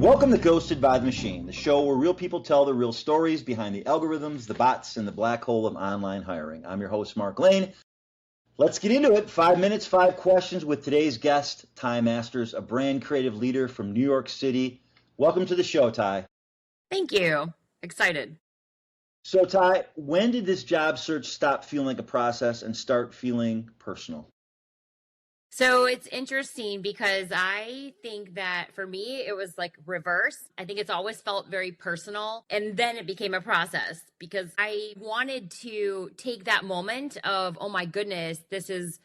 Welcome to Ghosted by the Machine, the show where real people tell the real stories behind the algorithms, the bots, and the black hole of online hiring. I'm your host, Mark Lane. Let's get into it. 5 minutes, 5 questions with today's guest, Tylar Masters, a brand creative leader from New York City. Welcome to the show, Ty. Thank you. Excited. So, Ty, when did this job search stop feeling like a process and start feeling personal? So it's interesting because I think that for me, it was like reverse. I think it's always felt very personal. And then it became a process because I wanted to take that moment of, oh my goodness, this is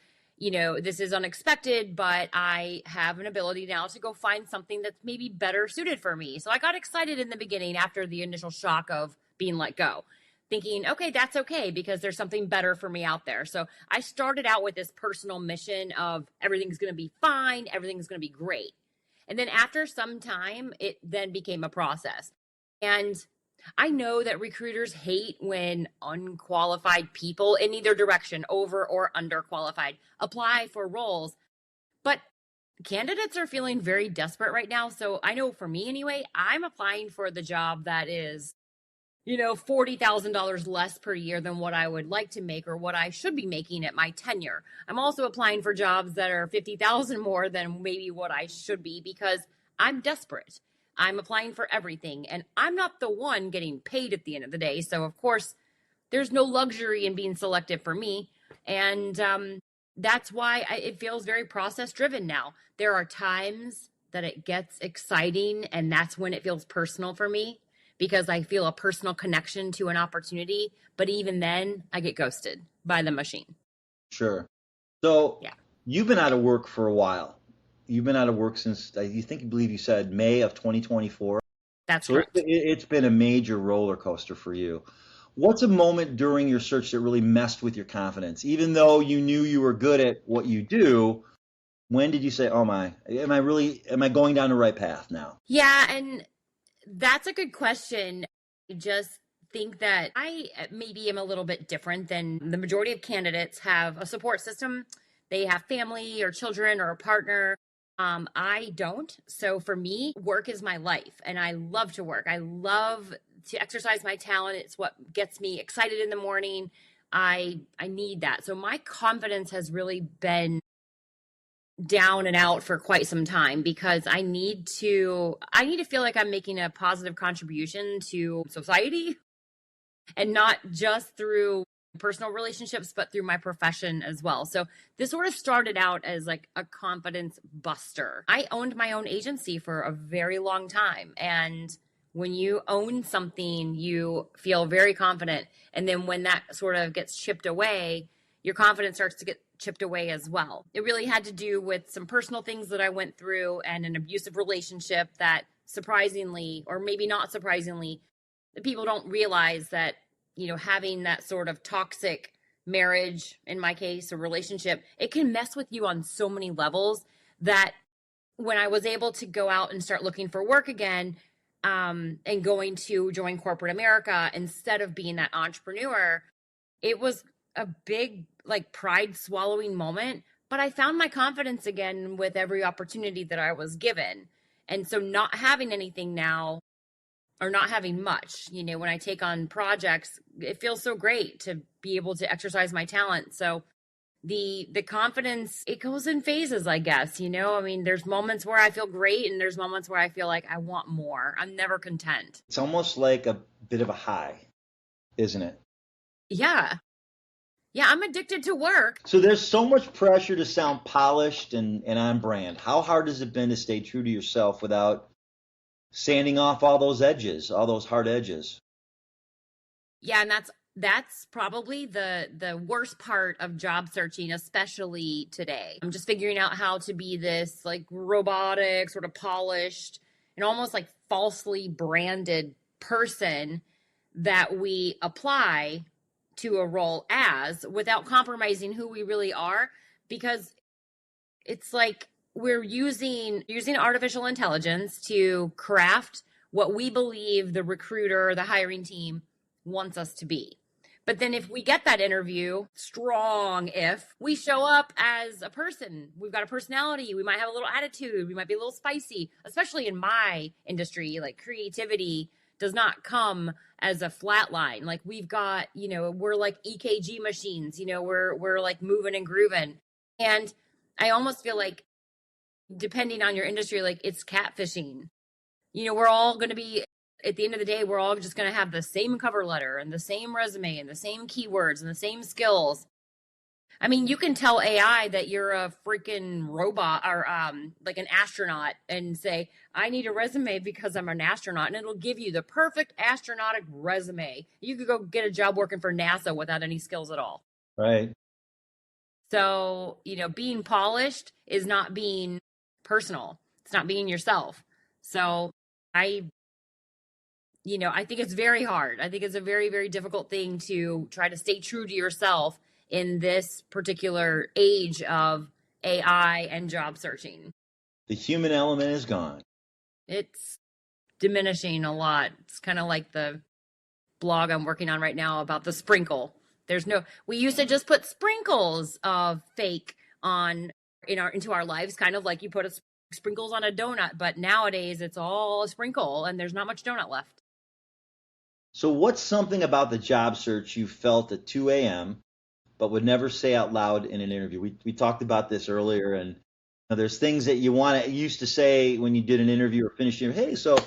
unexpected, but I have an ability now to go find something that's maybe better suited for me. So I got excited in the beginning after the initial shock of being let go, thinking, okay, that's okay because there's something better for me out there. So I started out with this personal mission of everything's going to be fine, everything's going to be great. And then after some time, it then became a process. And I know that recruiters hate when unqualified people in either direction, over or underqualified, apply for roles. But candidates are feeling very desperate right now. So I know for me anyway, I'm applying for the job that is $40,000 less per year than what I would like to make or what I should be making at my tenure. I'm also applying for jobs that are $50,000 more than maybe what I should be because I'm desperate. I'm applying for everything and I'm not the one getting paid at the end of the day. So of course, there's no luxury in being selective for me. And that's why it feels very process driven now. There are times that it gets exciting and that's when it feels personal for me, because I feel a personal connection to an opportunity. But even then, I get ghosted by the machine. Sure. So yeah. You've been out of work for a while. You've been out of work since, I believe you said May of 2024. That's correct. It's been a major roller coaster for you. What's a moment during your search that really messed with your confidence? Even though you knew you were good at what you do, when did you say, oh my, am I going down the right path now? Yeah, and that's a good question. I just think that I maybe am a little bit different than the majority of candidates have a support system. They have family or children or a partner. I don't. So for me, work is my life and I love to work. I love to exercise my talent. It's what gets me excited in the morning. I need that. So my confidence has really been down and out for quite some time because I need to feel like I'm making a positive contribution to society, and not just through personal relationships, but through my profession as well. So this sort of started out as like a confidence buster. I owned my own agency for a very long time. And when you own something, you feel very confident. And then when that sort of gets chipped away, your confidence starts to get chipped away as well. It really had to do with some personal things that I went through and an abusive relationship that surprisingly, or maybe not surprisingly, the people don't realize that, having that sort of toxic marriage, in my case, a relationship, it can mess with you on so many levels that when I was able to go out and start looking for work again, and going to join corporate America instead of being that entrepreneur, it was a big pride swallowing moment, but I found my confidence again with every opportunity that I was given. And so not having anything now, or not having much, when I take on projects, it feels so great to be able to exercise my talent. So the confidence, it goes in phases, I guess, there's moments where I feel great and there's moments where I feel like I want more. I'm never content. It's almost like a bit of a high, isn't it? Yeah. Yeah, I'm addicted to work. So there's so much pressure to sound polished and on brand. How hard has it been to stay true to yourself without sanding off all those edges, all those hard edges? Yeah, and that's probably the worst part of job searching, especially today. I'm just figuring out how to be this robotic, sort of polished, and almost falsely branded person that we apply to a role as without compromising who we really are, because it's like we're using artificial intelligence to craft what we believe the recruiter or the hiring team wants us to be. But then if we get that interview, strong if, we show up as a person. We've got a personality. We might have a little attitude. We might be a little spicy, especially in my industry. Like creativity does not come as a flat line. Like we've got, we're like EKG machines, we're like moving and grooving. And I almost feel like, depending on your industry, like it's catfishing. We're all going to be, at the end of the day, we're all just going to have the same cover letter and the same resume and the same keywords and the same skills. I mean, you can tell AI that you're a freaking robot or like an astronaut and say, I need a resume because I'm an astronaut. And it'll give you the perfect astronautic resume. You could go get a job working for NASA without any skills at all. Right. So, being polished is not being personal. It's not being yourself. So I think it's very hard. I think it's a very, very difficult thing to try to stay true to yourself in this particular age of AI and job searching. The human element is gone. It's diminishing a lot. It's kind of like the blog I'm working on right now about the sprinkle. We used to just put sprinkles of fake into our lives, kind of like you put sprinkles on a donut, but nowadays it's all a sprinkle and there's not much donut left. So what's something about the job search you felt at 2 a.m. but would never say out loud in an interview? We talked about this earlier, and there's things that you used to say when you did an interview or finished your, hey, so,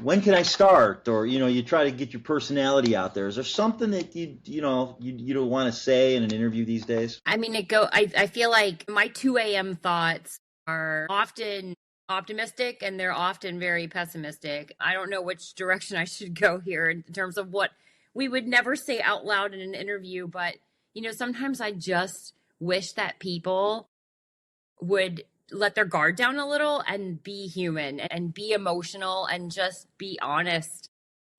when can I start? Or, you try to get your personality out there. Is there something that you don't want to say in an interview these days? I mean, I feel like my 2 a.m. thoughts are often optimistic and they're often very pessimistic. I don't know which direction I should go here in terms of what we would never say out loud in an interview. But, sometimes I just wish that people would let their guard down a little and be human and be emotional and just be honest.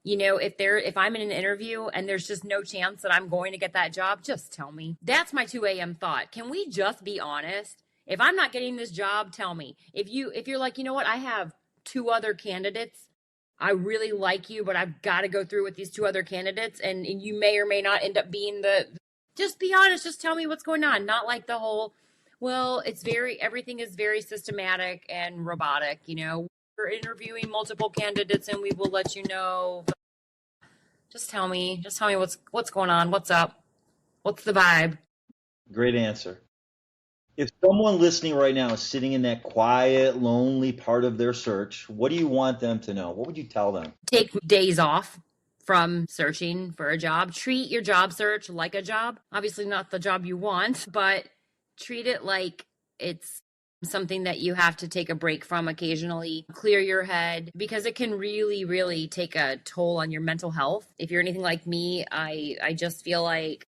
If I'm in an interview and there's just no chance that I'm going to get that job, just tell me. That's my 2 a.m. thought. Can we just be honest? If I'm not getting this job, tell me. If you're like, what, I have 2 other candidates. I really like you, but I've got to go through with these 2 other candidates, and you may or may not end up being just be honest. Just tell me what's going on. Not like the whole, well, everything is very systematic and robotic. We're interviewing multiple candidates and we will let you know. Just tell me what's going on. What's up? What's the vibe? Great answer. If someone listening right now is sitting in that quiet, lonely part of their search, what do you want them to know? What would you tell them? Take days off from searching for a job. Treat your job search like a job. Obviously not the job you want, but treat it like it's something that you have to take a break from occasionally. Clear your head, because it can really, really take a toll on your mental health. If you're anything like me, I just feel like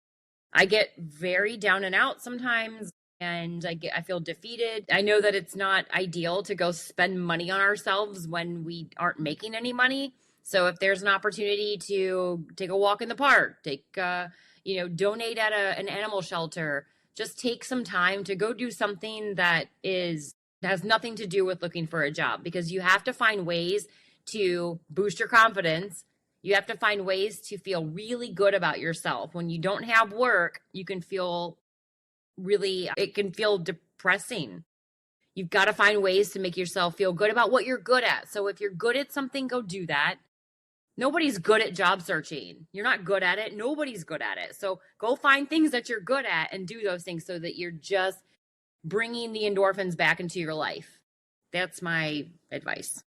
I get very down and out sometimes. And I feel defeated. I know that it's not ideal to go spend money on ourselves when we aren't making any money. So if there's an opportunity to take a walk in the park, donate at an animal shelter, just take some time to go do something that has nothing to do with looking for a job, because you have to find ways to boost your confidence. You have to find ways to feel really good about yourself. When you don't have work, it can feel depressing. You've got to find ways to make yourself feel good about what you're good at. So if you're good at something, go do that. Nobody's good at job searching. You're not good at it. Nobody's good at it. So go find things that you're good at and do those things so that you're just bringing the endorphins back into your life. That's my advice.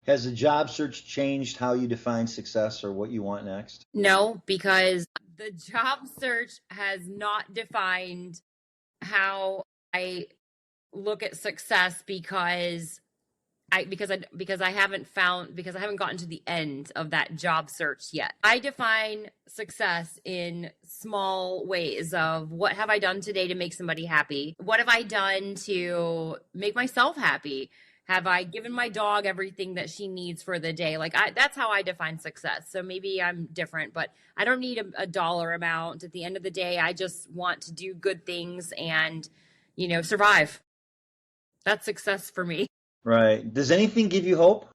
Has the job search changed how you define success or what you want next? No, because the job search has not defined how I look at success, because I haven't gotten to the end of that job search yet. I define success in small ways of, what have I done today to make somebody happy? What have I done to make myself happy? Have I given my dog everything that she needs for the day? That's how I define success. So maybe I'm different, but I don't need a dollar amount. At the end of the day, I just want to do good things and, survive. That's success for me. Right. Does anything give you hope?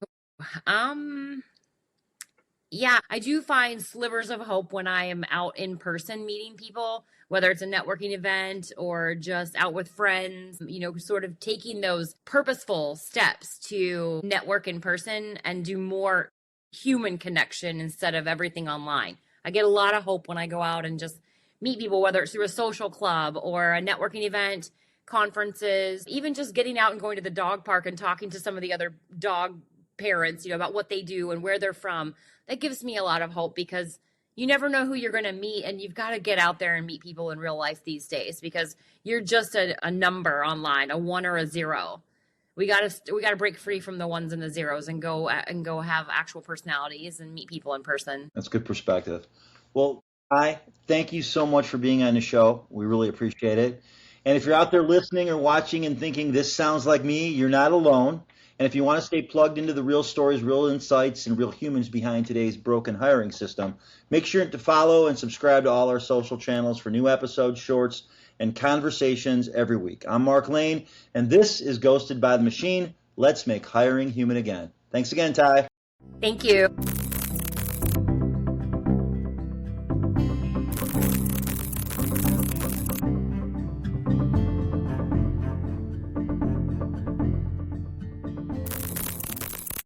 Yeah, I do find slivers of hope when I am out in person meeting people, whether it's a networking event or just out with friends, sort of taking those purposeful steps to network in person and do more human connection instead of everything online. I get a lot of hope when I go out and just meet people, whether it's through a social club or a networking event, conferences, even just getting out and going to the dog park and talking to some of the other dog parents, about what they do and where they're from. That gives me a lot of hope because you never know who you're going to meet, and you've got to get out there and meet people in real life these days because you're just a number online, a 1 or a 0. We got to break free from the 1s and the 0s and go have actual personalities and meet people in person. That's good perspective. Well, thank you so much for being on the show. We really appreciate it. And if you're out there listening or watching and thinking this sounds like me, you're not alone. And if you want to stay plugged into the real stories, real insights, and real humans behind today's broken hiring system, make sure to follow and subscribe to all our social channels for new episodes, shorts, and conversations every week. I'm Mark Lane, and this is Ghosted by the Machine. Let's make hiring human again. Thanks again, Ty. Thank you.